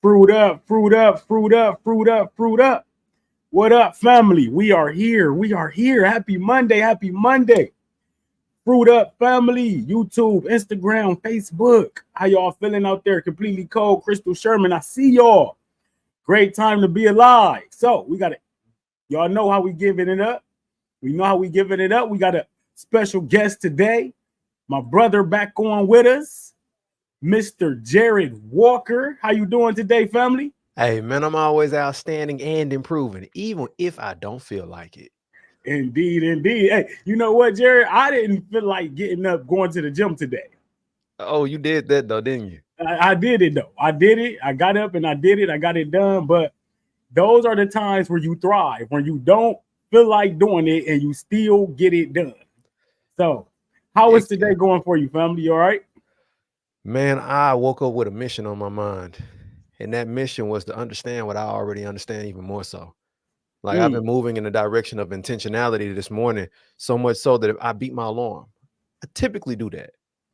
Fruit up, fruit up, fruit up, fruit up, fruit up. What up, family? We are here. We are here. Happy Monday. Happy Monday. Fruit up, family. YouTube, Instagram, Facebook. How y'all feeling out there? Completely cold. Crystal Sherman. I see y'all. Great time to be alive. So we got to, y'all know how we giving it up. We know how we giving it up. We got a special guest today. My brother back on with us, Mr. Jared Walker. How you doing today, family? Hey, man, I'm always outstanding and improving, even if I don't feel like it. Indeed, indeed. Hey, you know what, Jared? I didn't feel like getting up, going to the gym today. Oh, you did that, though, didn't you? I did it though. I did it. I got up and I did it. I got it done. But those are the times where you thrive, when you don't feel like doing it and you still get it done. So, how is Heck today yeah. going for you, family? You all right? Man, I woke up with a mission on my mind, and that mission was to understand what I already understand even more so. Like, I've Mm, been moving in the direction of intentionality this morning, so much so that if I beat my alarm, I typically do that,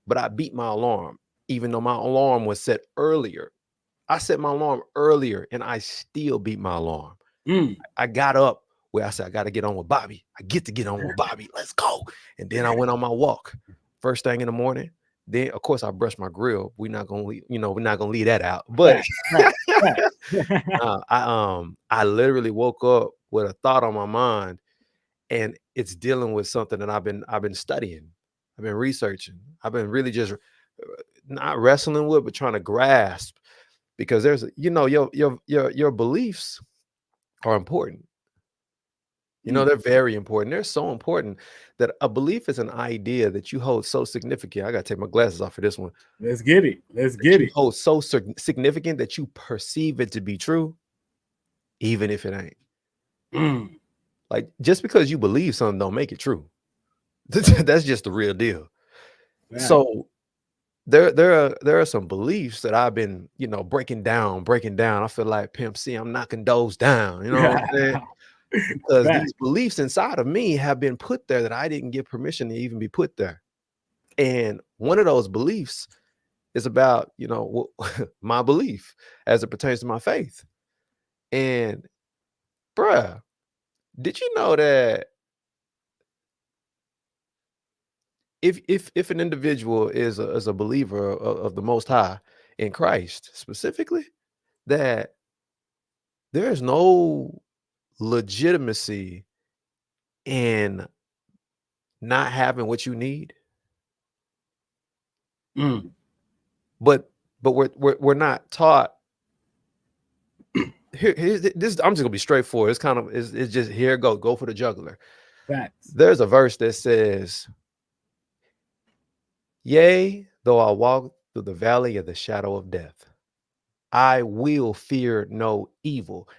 but I beat my alarm, even though my alarm was set earlier. I set my alarm earlier, and I still beat my alarm. mm. I got up where I said, I got to get on with Bobby. I get to get on with Bobby. Let's go. And then I went on my walk first thing in the morning. Then, of course, I brushed my grill. We're not gonna leave, we're not gonna leave that out. But Facts, facts, facts. I literally woke up with a thought on my mind, and it's dealing with something that I've been studying, I've been researching, I've been really just not wrestling with, but trying to grasp, because there's your beliefs are important. Mm. They're very important. They're so important that a belief is an idea that you hold so significant. I got to take my glasses off for this one. Let's get it. Let's That get you it. hold so significant that you perceive it to be true, even if it ain't. Mm. Like, just because you believe something don't make it true. That's just the real deal. Facts. So there are some beliefs that I've been, breaking down, breaking down. I feel like Pimp C, I'm knocking those down. You know what I'm saying? Because Facts. these beliefs inside of me have been put there that I didn't give permission to even be put there. And one of those beliefs is about, my belief as it pertains to my faith. And bruh, did you know that if an individual is a believer of the Most High in Christ specifically, that there is no legitimacy in not having what you need, Mm. but we're not taught. Here's this. I'm just gonna be straightforward. It's just here. Go for the jugular. Facts. There's a verse that says, "Yea, though I walk through the valley of the shadow of death, I will fear no evil."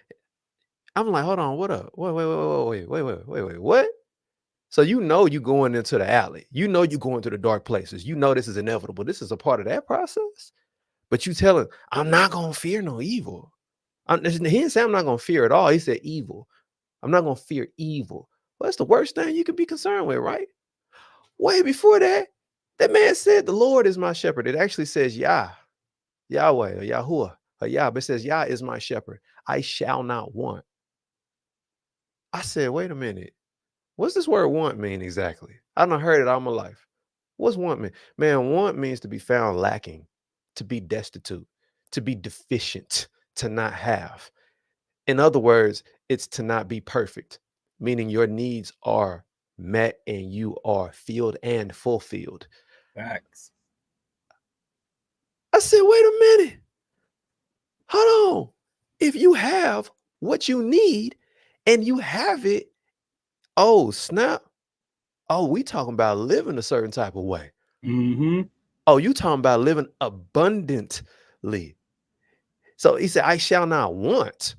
I'm like, hold on, what up? Wait, what? So you going into the alley. You going to the dark places. You know this is inevitable. This is a part of that process. But you telling, I'm not gonna fear no evil. He didn't say I'm not gonna fear at all. He said evil. I'm not gonna fear evil. Well, that's the worst thing you could be concerned with, right? Way before that, that man said, "The Lord is my shepherd." It actually says Yah, Yahweh, or Yahuwah, or Yah, but it says Yah is my shepherd. I shall not want. I said, wait a minute. What's this word want mean exactly? I done heard it all my life. What's want mean? Man, want means to be found lacking, to be destitute, to be deficient, to not have. In other words, it's to not be perfect, meaning your needs are met and you are filled and fulfilled. Facts. I said, wait a minute. Hold on. If you have what you need and you have it, oh, snap. Oh, we talking about living a certain type of way. Mm-hmm. Oh, you talking about living abundantly. So he said, I shall not want.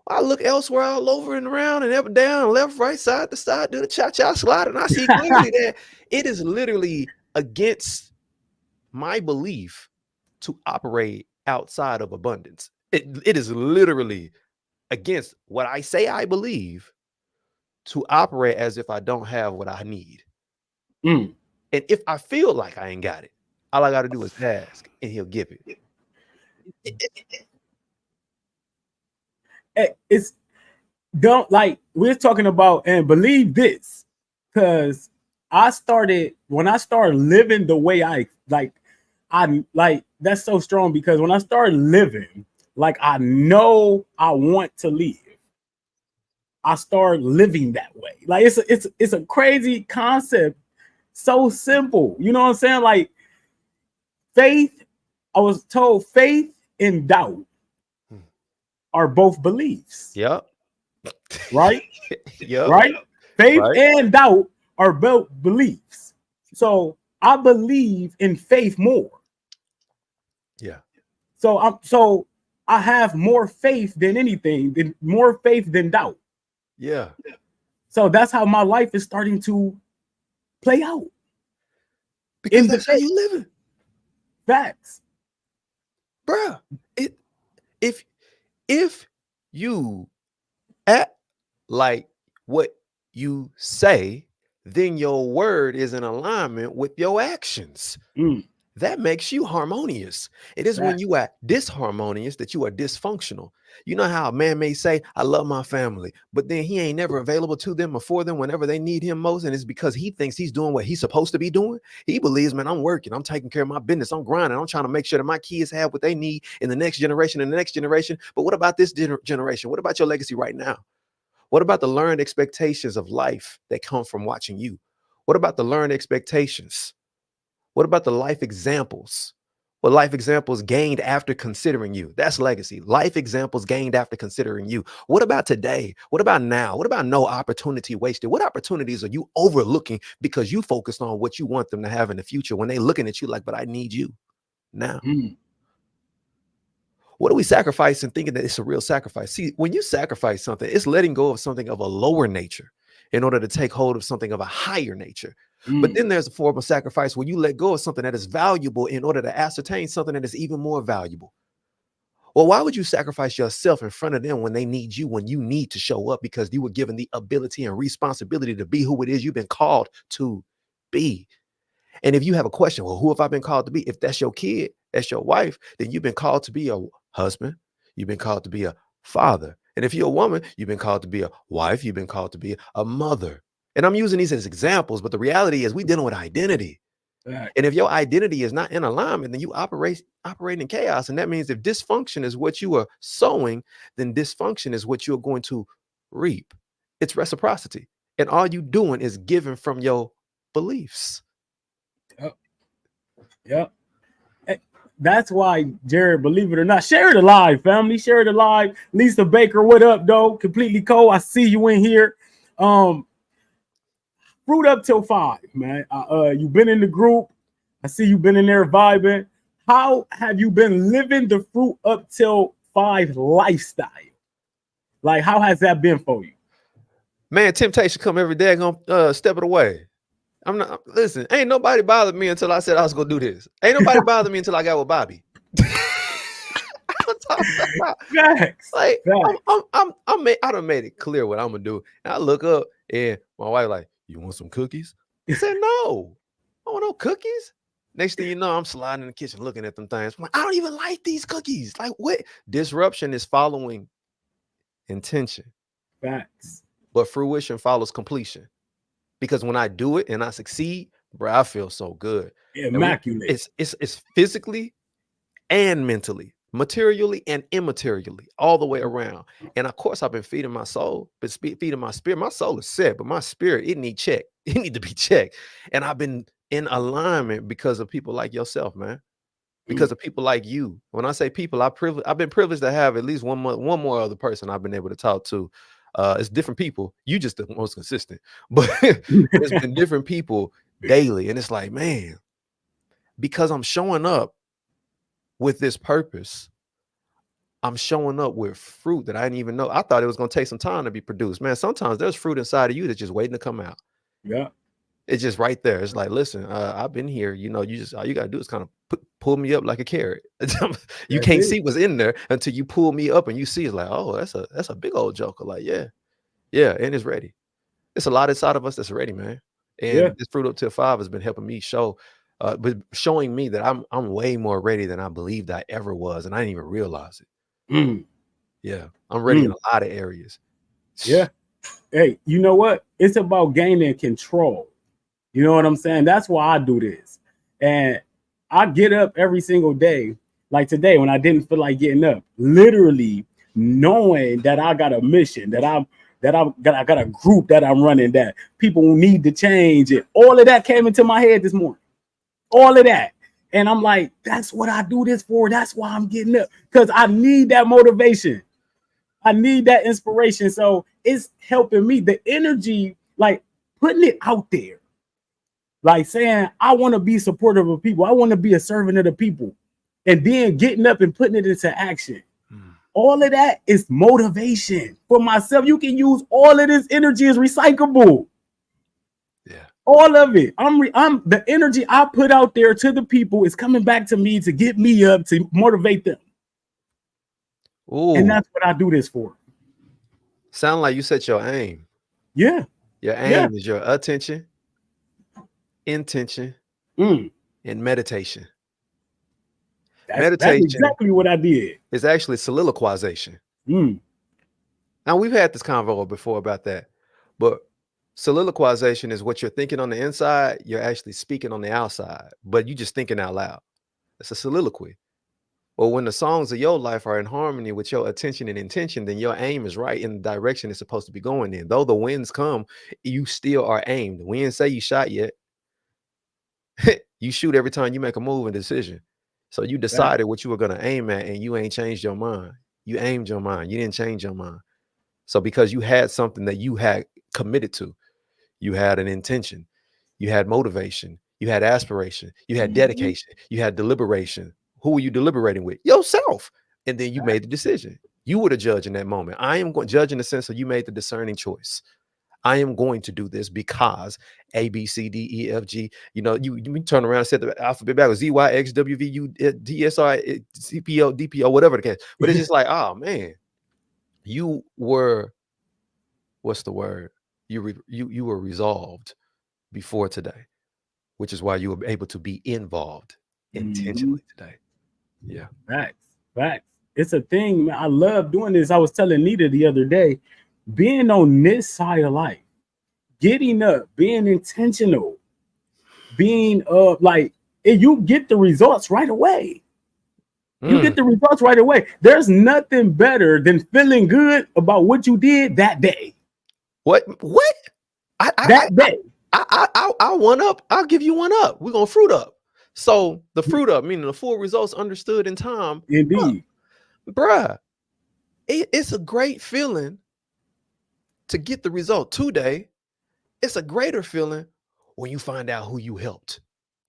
I look elsewhere, all over and around and up and down, left, right, side to side, do the cha-cha slide, and I see clearly that it is literally against my belief to operate outside of abundance. It is literally against what I say I believe to operate as if I don't have what I need. Mm. And if I feel like I ain't got it, all I got to do is ask and he'll give it. It's don't like we're talking about and believe this because I started when I started living the way I like that's so strong because when I started living like I know I want to live, I started living that way. Like it's a crazy concept, so simple. You know what I'm saying? Like faith, I was told faith and doubt Hmm. are both beliefs, Yep. right? Yep. Right? Faith Right. and doubt are both beliefs. So I believe in faith more. Yeah. So I have more faith than anything, than more faith than doubt. Yeah. So that's how my life is starting to play out Because in the that's how faith. you living, Facts. bruh. It if if you act like what you say, then your word is in alignment with your actions. Mm, That makes you harmonious. It is when facts. you are disharmonious that you are dysfunctional. You know how a man may say, I love my family, but then he ain't never available to them or for them whenever they need him most. And it's because he thinks he's doing what he's supposed to be doing. He believes, man, I'm working, I'm taking care of my business, I'm grinding, I'm trying to make sure that my kids have what they need in the next generation and the next generation. But what about this generation? What about your legacy right now? What about the learned expectations of life that come from watching you? What about the learned expectations? What about the life examples? Well, life examples gained after considering you. That's legacy. Life examples gained after considering you. What about today? What about now? What about no opportunity wasted? What opportunities are you overlooking because you focused on what you want them to have in the future when they looking at you like, but I need you now? Mm, What do we sacrifice and thinking that it's a real sacrifice? See, when you sacrifice something, it's letting go of something of a lower nature in order to take hold of something of a higher nature. But mm, then there's a form of sacrifice where you let go of something that is valuable in order to ascertain something that is even more valuable. Well, why would you sacrifice yourself in front of them when they need you, when you need to show up because you were given the ability and responsibility to be who it is you've been called to be? And if you have a question, well, who have I been called to be? If that's your kid, that's your wife, then you've been called to be a husband. You've been called to be a father. And if you're a woman, you've been called to be a wife. You've been called to be a mother. And I'm using these as examples, but the reality is we're dealing with identity. facts. And if your identity is not in alignment, then you operate in chaos. And that means if dysfunction is what you are sowing, then dysfunction is what you're going to reap. It's reciprocity. And all you doing is giving from your beliefs. Yep. Yep. Eh, That's why, Jared, believe it or not, share it alive, family. Share it alive. Lisa Baker, what up, though? Completely cold. I see you in here. Um, Fruit up till 5, man. You've been in the group. I see you've been in there vibing. How have you been living the fruit up till 5 lifestyle? Like, how has that been for you? Man, temptation come every day. Gonna step it away. I'm not listen. Ain't nobody bothered me until I said I was gonna do this. Ain't nobody bothered me until I got with Bobby. I'm talking about Facts. like Facts. I done made it clear what I'm gonna do. And I look up and my wife like, you want some cookies? I said no. I don't want no cookies. Next thing you know, I'm sliding in the kitchen looking at them things. I'm like, I don't even like these cookies. Like what? Disruption is following intention, Facts. but fruition follows completion. Because when I do it and I succeed, bro, I feel so good. And Immaculate. it's physically and mentally, materially and immaterially, all the way around. And of course, I've been feeding my soul, but feeding my spirit. My soul is set, but my spirit, it need check. It need to be checked. And I've been in alignment because of people like yourself, man. Because Mm, of people like you. When I say people, I've been privileged to have at least one more other person I've been able to talk to. It's different people. You just the most consistent, but it's been different people daily. And it's like, man, because I'm showing up with this purpose, I'm showing up with fruit that I didn't even know. I thought it was going to take some time to be produced. Man, sometimes there's fruit inside of you that's just waiting to come out. yeah. It's just right there. It's like, listen, I've been here. You know, you just all you gotta do is kind of pull me up like a carrot. You That's can't it. see what's in there until you pull me up and you see it's like, oh, that's a big old joker. Like, yeah, yeah, and it's ready. It's a lot inside of us that's ready, man. Yeah. And this fruit up to 5 has been helping me show, but showing me that I'm way more ready than I believed I ever was, and I didn't even realize it. Mm. Yeah. I'm ready in Mm, a lot of areas. yeah. Hey, you know what? It's about gaining control. You know what I'm saying? That's why I do this. And I get up every single day, like today when I didn't feel like getting up, literally knowing that I got a mission, I got a group that I'm running, that people need to change it. All of that came into my head this morning. All of that. And I'm like, that's what I do this for. That's why I'm getting up. Because I need that motivation. I need that inspiration. So it's helping me. The energy, like putting it out there, like saying, I want to be supportive of people. I want to be a servant of the people. And then getting up and putting it into action. Mm, All of that is motivation for myself. You can use all of this energy as recyclable. yeah. All of it. I'm the energy I put out there to the people is coming back to me to get me up, to motivate them. And Ooh, that's what I do this for. sound like you set your aim. Yeah. Your Yeah. aim is your attention, intention, Mm, and meditation. that's Meditation exactly what I did. is actually soliloquization. Mm, Now we've had this convo before about that, but soliloquization is what you're thinking on the inside, you're actually speaking on the outside, but you just thinking out loud. It's a soliloquy. Or when the songs of your life are in harmony with your attention and intention, then your aim is right in the direction it's supposed to be going in. Though the winds come, you still are aimed. We didn't say you shot yet. You shoot every time you make a move and decision. So you that, decided what you were going to aim at, and you ain't changed your mind. You aimed your mind. You didn't change your mind. So because you had something that you had committed to, you had an intention, you had motivation, you had aspiration, you had mhm, dedication, you had deliberation. Who were you deliberating with? Yourself. And then you that, made the decision. You were the judge in that moment. I am going to judge in the sense of you made the discerning choice. I am going to do this because A, B, C, D, E, F, G. You know, you turn around and set the alphabet backwards: Z, Y, X, W, V, U, D, S, R, C, P, O, D, P, O, whatever the case. But it's just like, oh man, you were, what's the word? You were resolved before today, which is why you were able to be involved mhm, intentionally today. Yeah. facts, facts. It's a thing, man. I love doing this. I was telling Nita the other day, being on this side of life, getting up, being intentional, being like, and you get the results right away. You Mm. get the results right away. There's nothing better than feeling good about what you did that day. What? What? I I I That I day, I'll one up. I'll give you one up. We're gonna fruit up. So the fruit up, meaning the full results understood in time, indeed. bruh. It's a great feeling to get the result today. It's a greater feeling when you find out who you helped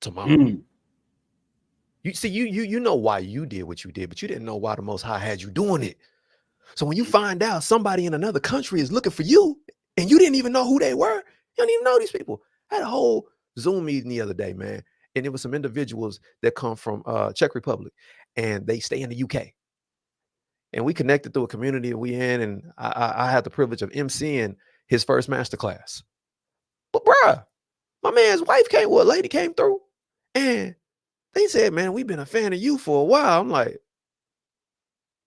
tomorrow. Mm, You see, you know why you did what you did, but you didn't know why the Most High had you doing it. So when you find out somebody in another country is looking for you, and you didn't even know who they were, you don't even know these people. I had a whole Zoom meeting the other day, man, and it was some individuals that come from Czech Republic, and they stay in the UK, and we connected through a community that we in, and I had the privilege of emceeing his first master class. But bruh, my man's wife came, well, a lady came through, and they said, man, we've been a fan of you for a while. I'm like,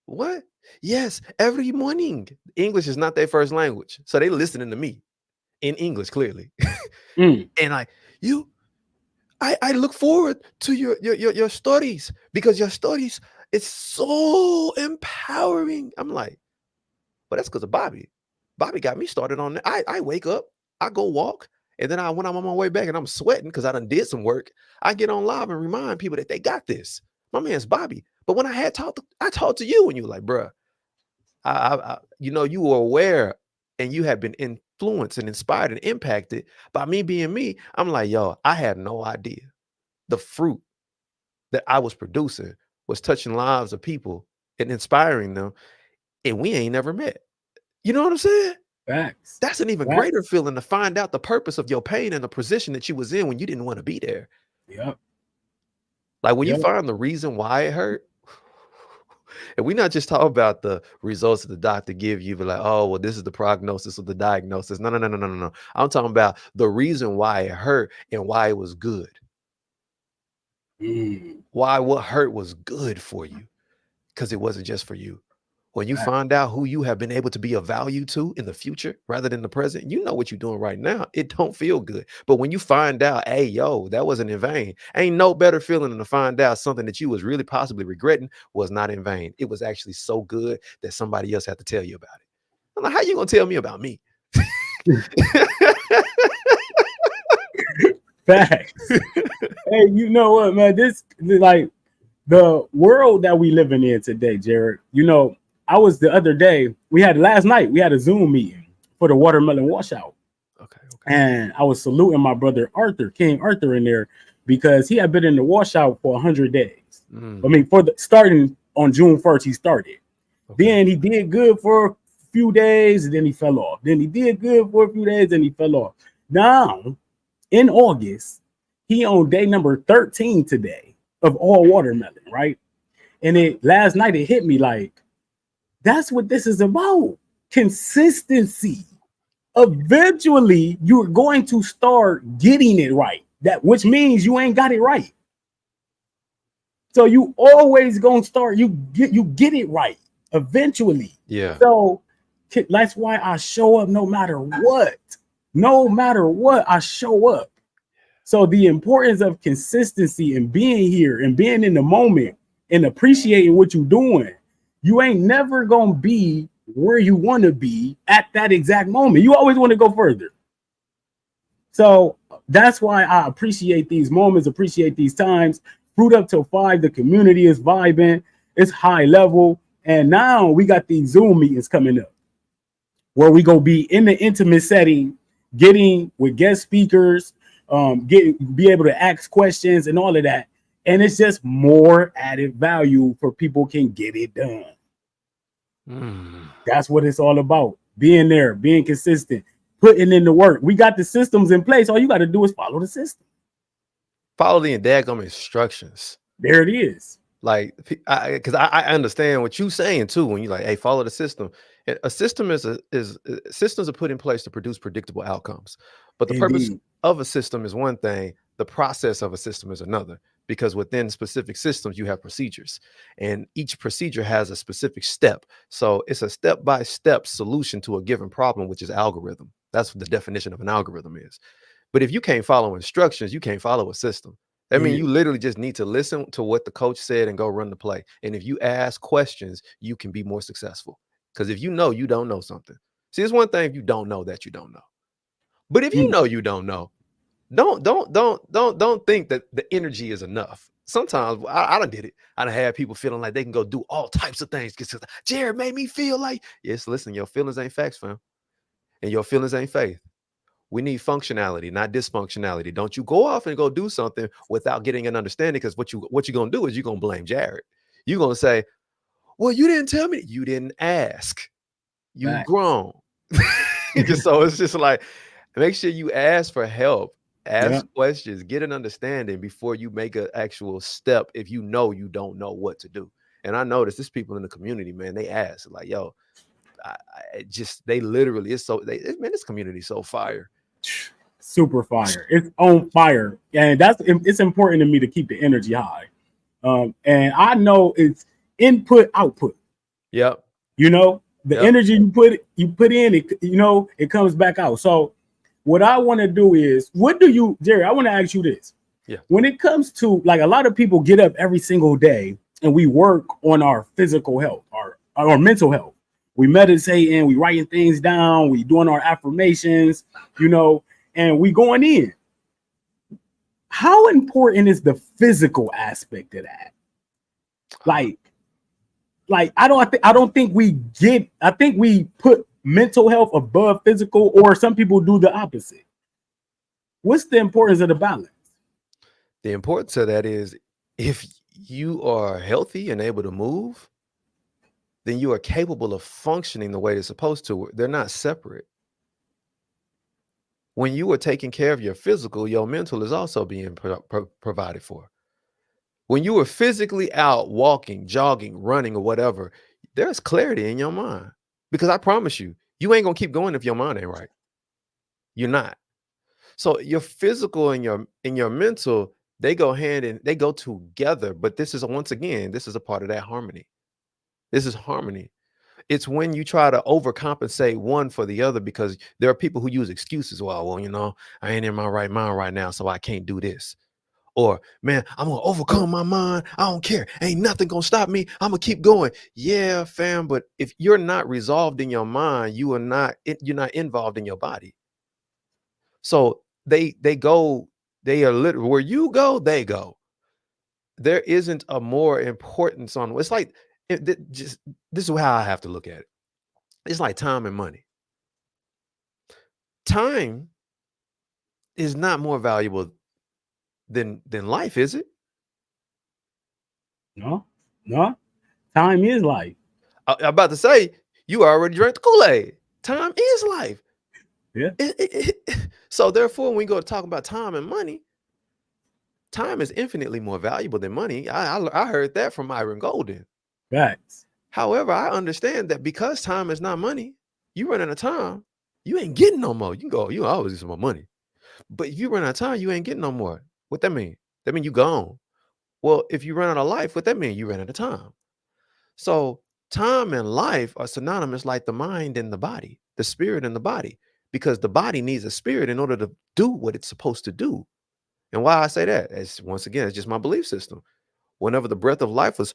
what? Yes, every morning. English is not their first language. So they listening to me in English, clearly. mm, And like, you, I look forward to your stories because your stories, it's so empowering. I'm like, but that's because of Bobby. Bobby got me started on that. I wake up, I go walk, and then when I'm on my way back and I'm sweating because I done did some work, I get on live and remind people that they got this. My man's Bobby. But when I talked to you and you were like, bruh, you know, you were aware and you have been influenced and inspired and impacted by me being me. I'm like, yo, I had no idea the fruit that I was producing was touching lives of people and inspiring them, and we ain't never met. You know what I'm saying? facts, That's an even facts. greater feeling to find out the purpose of your pain and the position that you was in when you didn't want to be there. Yep, Like when you yep. find the reason why it hurt, and we not just talk about the results that the doctor give you, but like, oh, well, this is the prognosis or the diagnosis. No, no, no, no, no, no, no. I'm talking about the reason why it hurt and why it was good. Mm, Why what hurt was good for you, because it wasn't just for you. When you find out who you have been able to be of value to in the future rather than the present, you know what you're doing right now. It don't feel good. But when you find out, hey, yo, that wasn't in vain, ain't no better feeling than to find out something that you was really possibly regretting was not in vain. It was actually so good that somebody else had to tell you about it. I'm like, how you gonna tell me about me? Facts. Hey, you know what, man? This like the world that we living in today, Jared. You know, I was the other day. We had last night. We had a Zoom meeting for the watermelon washout, Okay, okay. and I was saluting my brother Arthur, King Arthur, in there because he had been in the washout for 100 days. I mean, for the starting on June 1st, he started. Okay. Then he did good for a few days, and then he fell off. Then he did good for a few days, and he fell off. Now, in August, he on day number 13 today of all watermelon, right? And it last night it hit me like, that's what this is about. Consistency. Eventually, you're going to start getting it right. That which means you ain't got it right. So you always gonna start, you get it right eventually. Yeah. So that's why I show up no matter what. No matter what, I show up. So the importance of consistency and being here and being in the moment and appreciating what you're doing. You ain't never gonna be where you want to be at that exact moment. You always want to go further. So that's why I appreciate these moments, appreciate these times. Fruit up till 5. The community is vibing, it's high level. And now we got these Zoom meetings coming up where we go be in the intimate setting, getting with guest speakers, be able to ask questions and all of that. And it's just more added value for people can get it done. That's what it's all about. Being there, being consistent, putting in the work. We got the systems in place. All you got to do is follow the system. Follow the daggum instructions. There it is. Like, because I understand what you're saying too. When you're like, hey, follow the system. A system is systems are put in place to produce predictable outcomes. But the purpose Indeed. of a system is one thing. The process of a system is another. Because within specific systems, you have procedures, and each procedure has a specific step. So it's a step-by-step solution to a given problem, which is algorithm. That's what the definition of an algorithm is. But if you can't follow instructions, you can't follow a system. I mean, you literally just need to listen to what the coach said and go run the play. And if you ask questions, you can be more successful. Because if you know, you don't know something. See, it's one thing if you don't know that you don't know. But if you know you don't know, don't think that the energy is enough. Sometimes I done did it. I done had people feeling like they can go do all types of things because Jared made me feel like, yes, listen, your feelings ain't facts, fam. And your feelings ain't faith. We need functionality, not dysfunctionality. Don't you go off and go do something without getting an understanding, because what you're gonna do is you're gonna blame Jared. You're gonna say, well, you didn't tell me, you didn't ask. You grown. So it's just like, make sure you ask for help, ask questions, get an understanding before you make an actual step if you know you don't know what to do. And I notice there's people in the community, man, they ask like, yo, they literally, it's so, man, this community is so fire. Super fire. It's on fire. And it's important to me to keep the energy high. And I know it's input, output. Yep. You know, the energy you put in, it comes back out. So what I want to do is, Jerry, I want to ask you this. Yeah. When it comes to, like, a lot of people get up every single day and we work on our physical health, our mental health. We meditating, we writing things down, we doing our affirmations, and we going in. How important is the physical aspect of that? Like I don't think I think we put mental health above physical, or some people do the opposite. What's the importance of the balance? The importance of that is, if you are healthy and able to move, then you are capable of functioning the way they're supposed to. They're not separate. When you are taking care of your physical, your mental is also being provided for. When you are physically out walking, jogging, running, or whatever, there's clarity in your mind. Because I promise you, you ain't gonna keep going if your mind ain't right. You're not. So your physical and your mental, they go hand and they go together. But this is, once again, this is a part of that harmony. This is harmony. It's when you try to overcompensate one for the other because there are people who use excuses. Well, I ain't in my right mind right now, so I can't do this. Or, man, I'm gonna overcome my mind. I don't care. Ain't nothing gonna stop me. I'm gonna keep going. Yeah, fam. But if you're not resolved in your mind, you're not involved in your body. So they go, they are literally where you go, they go. There isn't a more importance on it's like just this is how I have to look at it. It's like time and money. Time is not more valuable than life, is it? No, no. Time is life. I'm about to say you already drank the Kool-Aid. Time is life. Yeah. So therefore, when we go to talk about time and money, time is infinitely more valuable than money. I heard that from Myron Golden. Facts. However, I understand that because time is not money, you run out of time, you ain't getting no more. You always get some more money. But if you run out of time, you ain't getting no more. What that mean? That mean you gone. Well, if you run out of life, what that mean? You ran out of time. So time and life are synonymous, like the mind and the body, the spirit and the body, because the body needs a spirit in order to do what it's supposed to do. And why I say that is, once again, it's just my belief system. Whenever the breath of life was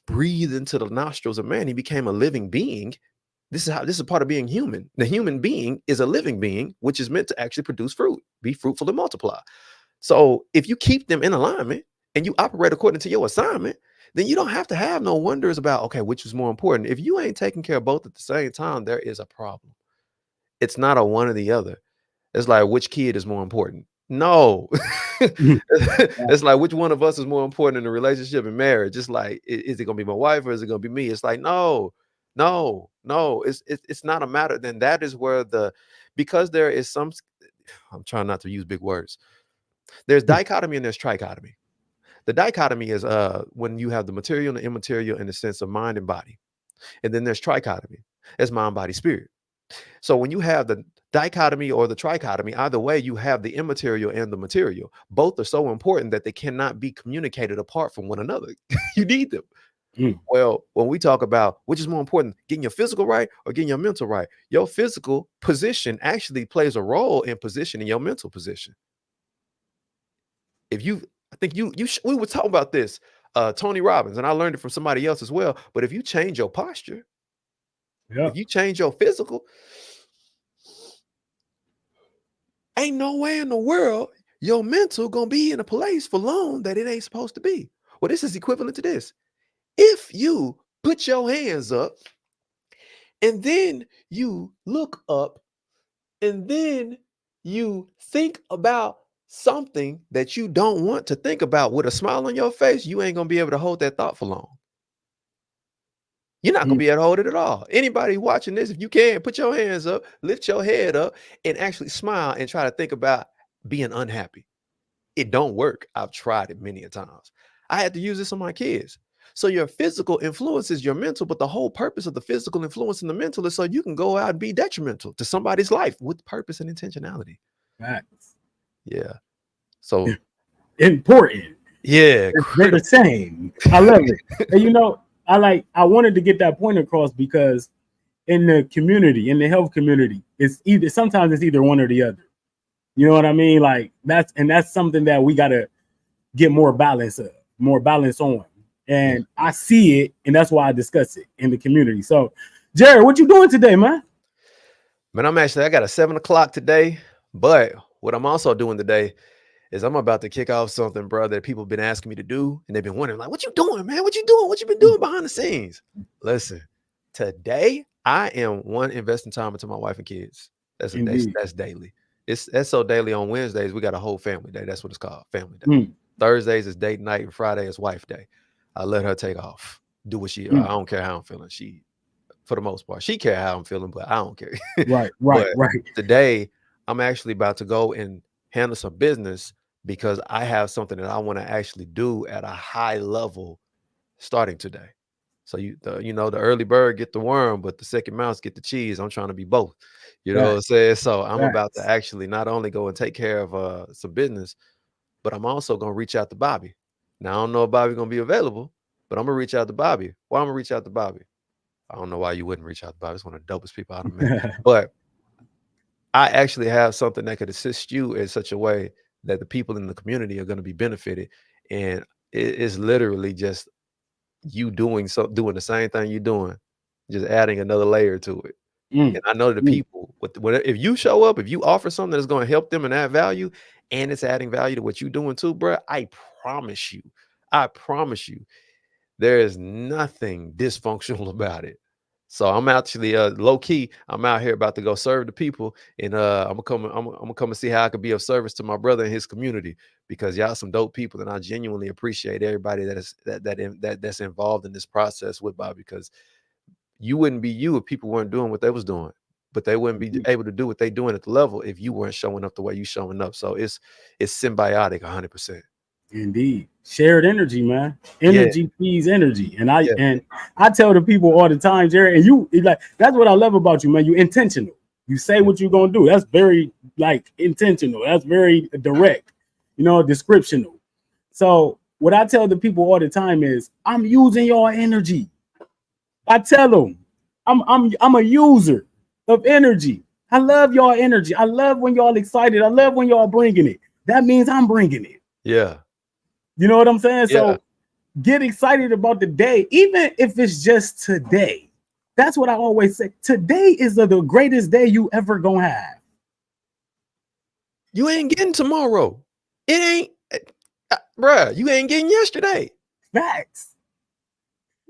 breathed into the nostrils of man, he became a living being. This is part of being human. The human being is a living being, which is meant to actually produce fruit, be fruitful and multiply. So if you keep them in alignment and you operate according to your assignment, then you don't have to have no wonders about, okay, which is more important. If you ain't taking care of both at the same time, there is a problem. It's not a one or the other. It's like, which kid is more important? No. It's like, which one of us is more important in a relationship and marriage? It's like, is it going to be my wife or is it going to be me? It's like, no, no, no. It's not a matter. Then that is where because there is some, I'm trying not to use big words. There's dichotomy and there's trichotomy. The dichotomy is when you have the material and the immaterial in the sense of mind and body. And then there's trichotomy. It's mind, body, spirit. So when you have the dichotomy or the trichotomy, either way, you have the immaterial and the material. Both are so important that they cannot be communicated apart from one another. You need them. Mm. Well, when we talk about which is more important, getting your physical right or getting your mental right, your physical position actually plays a role in positioning your mental position. If you, I think we were talking about this, Tony Robbins, and I learned it from somebody else as well. But if you change your posture, Yeah. if you change your physical, ain't no way in the world your mental gonna be in a place for long that it ain't supposed to be. Well, this is equivalent to this. If you put your hands up and then you look up and then you think about something that you don't want to think about with a smile on your face, you ain't gonna be able to hold that thought for long. You're not gonna Mm. be able to hold it at all. Anybody watching this, if you can, put your hands up, lift your head up, and actually smile and try to think about being unhappy. It don't work. I've tried it many a times. I had to use this on my kids. So your physical influences your mental, but the whole purpose of the physical influence in the mental is so you can go out and be detrimental to somebody's life with purpose and intentionality. Facts. Yeah. So Important. yeah, They're the critical. same. I love it. And I wanted to get that point across because in the community, in the health community, sometimes it's either one or the other. You know what I mean? Like that's something that we gotta get more balance on. Yeah. And I see it, and that's why I discuss it in the community. So, Jared, what you doing today, man? Man, I got a 7 o'clock today, but what I'm also doing today is I'm about to kick off something, bro, that people have been asking me to do. And they've been wondering, like, what you doing, man? What you doing? What you been doing behind the scenes? Listen, today I am investing time into my wife and kids. Indeed. That's daily. That's so daily. On Wednesdays, we got a whole family day. That's what it's called, family day. Mm, Thursdays is date night, and Friday is wife day. I let her take off, do what she. I mm. don't care how I'm feeling. She, for the most part, she care how I'm feeling, but I don't care. Right, right, But right. today, I'm actually about to go and handle some business because I have something that I want to actually do at a high level starting today. So the early bird get the worm, but the second mouse get the cheese. I'm trying to be both. You know what I'm Facts, saying? So I'm about to facts. actually not only go and take care of some business, but I'm also gonna reach out to Bobby. Now I don't know if Bobby's gonna be available, but I'm gonna reach out to Bobby. Why I'm gonna reach out to Bobby? I don't know why you wouldn't reach out to Bob. He's one of the dopest people I've met. But I actually have something that could assist you in such a way that the people in the community are going to be benefited. And it is literally just you doing the same thing you're doing, just adding another layer to it. Mm, And I know the mm, people if you show up, if you offer something that's going to help them and add value, and it's adding value to what you're doing too, bro, promise you, I promise you, there is nothing dysfunctional about it. So I'm actually low key. I'm out here about to go serve the people, and I'm gonna come and see how I could be of service to my brother and his community because y'all some dope people, and I genuinely appreciate everybody that's involved in this process with Bob because you wouldn't be you if people weren't doing what they was doing, but they wouldn't be mm. able to do what they doing at the level if you weren't showing up the way you showing up. So it's symbiotic 100%. Indeed. Shared energy, man. Yeah, Energy feeds energy. And I yeah, and I tell the people all the time, Jerry, and you like that's what I love about you, man. You intentional. You say yeah. what you're gonna do. That's very like intentional. That's very direct, descriptional. So what I tell the people all the time is I'm using your energy. I tell them I'm a user of energy. I love y'all energy. I love when y'all excited. I love when y'all bringing it. That means I'm bringing it. Yeah. You know what I'm saying? Yeah. So get excited about the day, even if it's just today. That's what I always say. Today is the greatest day you ever gonna have. You ain't getting tomorrow. It ain't, bruh, you ain't getting yesterday. Facts.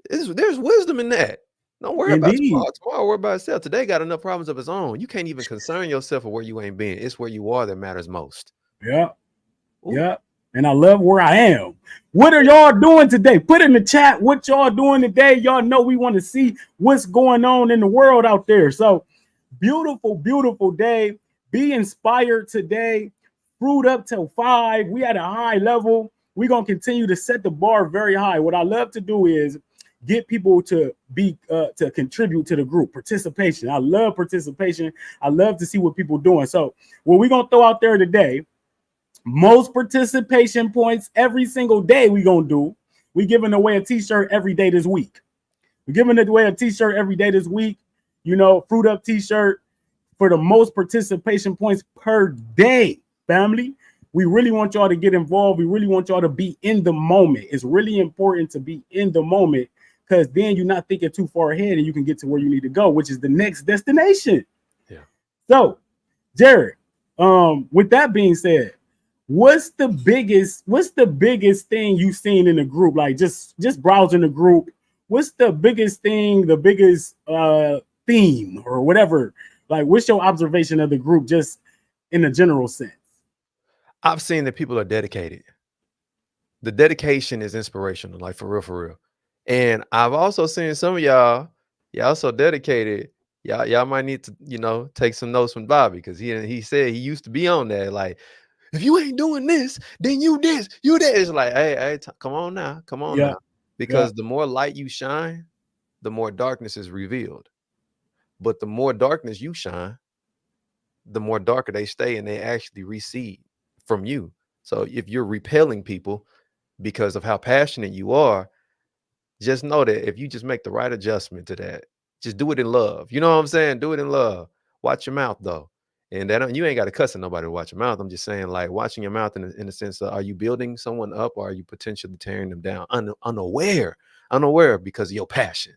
There's wisdom in that. Don't worry about Indeed. tomorrow. Tomorrow worry about itself. Today got enough problems of its own. You can't even concern yourself with where you ain't been. It's where you are that matters most. Yeah. Ooh, Yeah. And I love where I am. What are y'all doing today? Put in the chat what y'all doing today. Y'all know we want to see what's going on in the world out there. So beautiful, beautiful day. Be inspired today. Fruit up till 5. We at a high level. We're gonna continue to set the bar very high. What I love to do is get people to be to contribute to the group. Participation. I love participation. I love to see what people doing. So what we're gonna throw out there today, most participation points every single day we gonna do. We giving away a t-shirt every day this week. We're giving away a t-shirt every day this week. Fruit up t-shirt for the most participation points per day, family. We really want y'all to get involved. We really want y'all to be in the moment. It's really important to be in the moment because then you're not thinking too far ahead and you can get to where you need to go, which is the next destination. yeah. So, Jared, with that being said, what's the biggest thing you've seen in the group? Like just browsing the group. What's the biggest thing, the biggest theme or whatever? Like, what's your observation of the group just in a general sense? I've seen that people are dedicated. The dedication is inspirational, like for real, for real. And I've also seen some of y'all so dedicated. Y'all might need to, take some notes from Bobby because he said he used to be on that. Like, if you ain't doing this, then you this, you that. It's like, hey, come on now, come on Yeah, now. yeah. Because the more light you shine, the more darkness is revealed. But the more darkness you shine, the more darker they stay and they actually recede from you. So if you're repelling people because of how passionate you are, just know that if you just make the right adjustment to that, just do it in love. You know what I'm saying? Do it in love. Watch your mouth though. And that you ain't got to cuss at nobody to watch your mouth. I'm just saying, like watching your mouth in the sense of, are you building someone up or are you potentially tearing them down unaware because of your passion?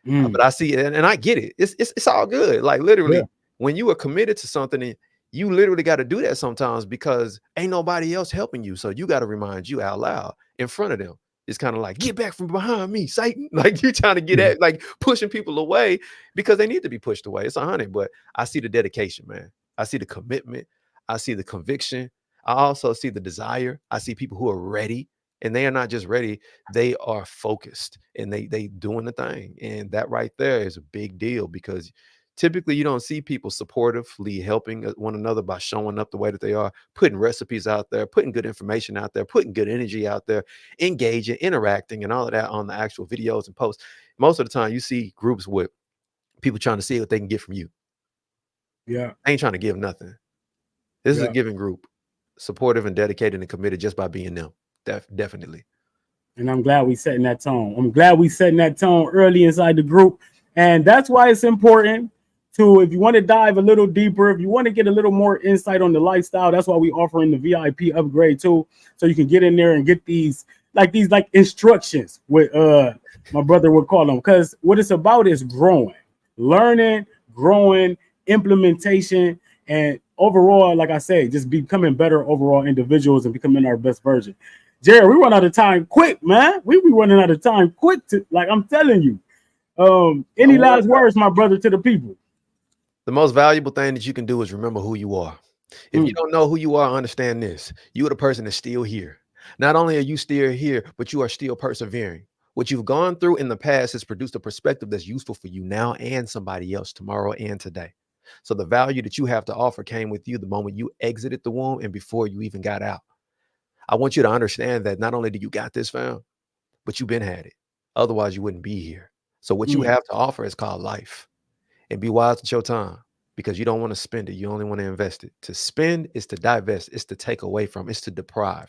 But Mm, I see it, and I get it. It's all good. Like yeah. literally, when you are committed to something, and you literally got to do that sometimes because ain't nobody else helping you. So you got to remind you out loud in front of them. It's kind of like, get back from behind me, Satan. Like you trying to get at, like pushing people away because they need to be pushed away. It's 100. But I see the dedication, man. I see the commitment. I see the conviction. I also see the desire. I see people who are ready, and they are not just ready, they are focused and they doing the thing. And that right there is a big deal because typically you don't see people supportively helping one another by showing up the way that they are, putting recipes out there, putting good information out there, putting good energy out there, engaging, interacting, and all of that on the actual videos and posts. Most of the time you see groups with people trying to see what they can get from you. Yeah, They ain't trying to give nothing. This is a yeah. giving group, supportive and dedicated and committed just by being them. Definitely. And I'm glad we setting that tone. I'm glad we setting that tone early inside the group. And that's why it's important to, if you want to dive a little deeper, if you want to get a little more insight on the lifestyle, that's why we offering the VIP upgrade too. So you can get in there and get these instructions, with my brother would call them. Because what it's about is growing, learning, growing, implementation, and overall, like I say, just becoming better overall individuals and becoming our best version. Jared, we run out of time quick, man. We be running out of time quick. I'm telling you. Any last words, my brother, to the people? The most valuable thing that you can do is remember who you are. If you don't know who you are, understand this. You are the person that's still here. Not only are you still here, but you are still persevering. What you've gone through in the past has produced a perspective that's useful for you now and somebody else tomorrow and today. So the value that you have to offer came with you the moment you exited the womb and before you even got out. I want you to understand that not only do you got this, fam, but you've been had it. Otherwise, you wouldn't be here. So what you have to offer is called life. And be wise with your time, because you don't want to spend it. You only want to invest it. To spend is to divest. It's to take away from. It's to deprive.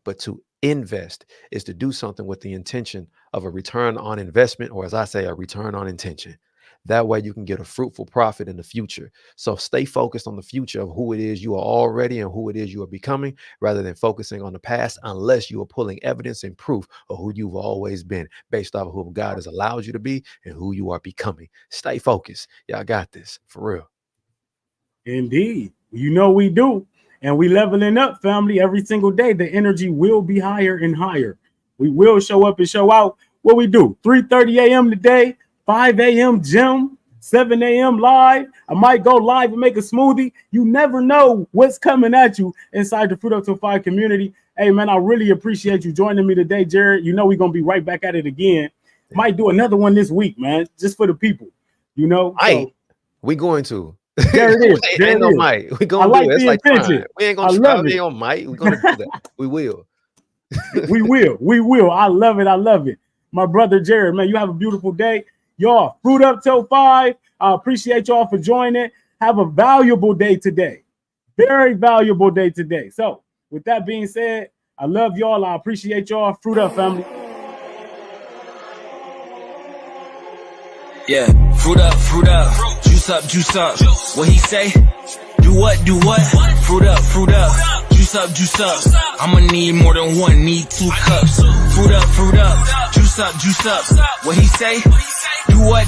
But to invest is to do something with the intention of a return on investment, or as I say, a return on intention. That way you can get a fruitful profit in the future. So stay focused on the future of who it is you are already and who it is you are becoming, rather than focusing on the past, unless you are pulling evidence and proof of who you've always been based off of who God has allowed you to be and who you are becoming. Stay focused. Y'all got this, for real. Indeed. You know we do. And we leveling up, family, every single day. The energy will be higher and higher. We will show up and show out. What we do, 3:30 a.m. today, 5 a.m. gym, 7 a.m. live. I might go live and make a smoothie. You never know what's coming at you inside the Fruit Up Till 5 community. Hey, man, I really appreciate you joining me today, Jared. You know we're going to be right back at it again. Might do another one this week, man, just for the people. You know? We going to. There it is. There ain't no might. We going to do it. It's like fine. We ain't going to try. We ain't on might. We're going to do that. We will. We will. I love it. My brother, Jared, man, you have a beautiful day. Y'all, Fruit Up Till 5. I appreciate y'all for joining. Have a valuable day today. Very valuable day today. So, with that being said, I love y'all. I appreciate y'all. Fruit Up, family. Yeah, fruit up, juice up. What he say? Do what? Fruit up, juice up. I'ma need more than one, need 2 cups. Fruit up, juice up. What he say? Do what?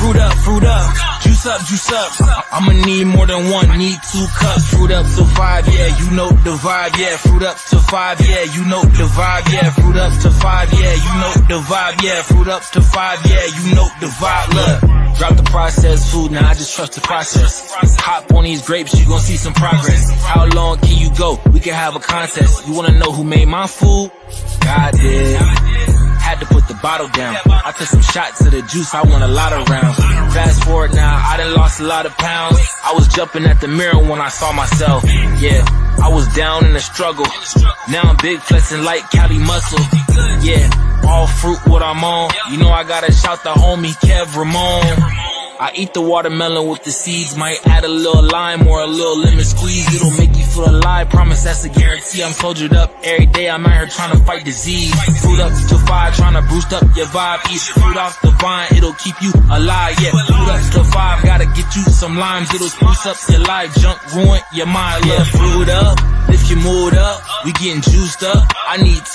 Fruit up, juice up. I'ma need more than one, need 2 cups. Fruit up till 5, yeah, you know the vibe, yeah. Fruit up till 5, yeah, you know the vibe, yeah. Fruit up till 5, yeah, you know the vibe, yeah. Fruit up till 5, yeah, you know the vibe. Look, drop the processed food, now I just trust the process. Hop on these grapes, you gon' see some progress. How long can you go? We can have a contest. You wanna know who made my food? God did. Had to put the bottle down. I took some shots of the juice, I won a lot of rounds. Fast forward now, I done lost a lot of pounds. I was jumping at the mirror when I saw myself. Yeah, I was down in the struggle. Now I'm big flexing like Cali muscle. Yeah, all fruit what I'm on. You know I gotta shout the homie Kev Ramon. I eat the watermelon with the seeds, might add a little lime or a little lemon squeeze. It'll make you feel alive, promise that's a guarantee. I'm soldiered up every day, I'm out here trying to fight disease. Fruit up till 5, trying to boost up your vibe. Eat fruit off the vine, it'll keep you alive. Yeah, fruit up till 5, gotta get you some limes. It'll spruce up your life, junk, ruin your mind. Yeah, fruit up, lift your mood up, we getting juiced up. I need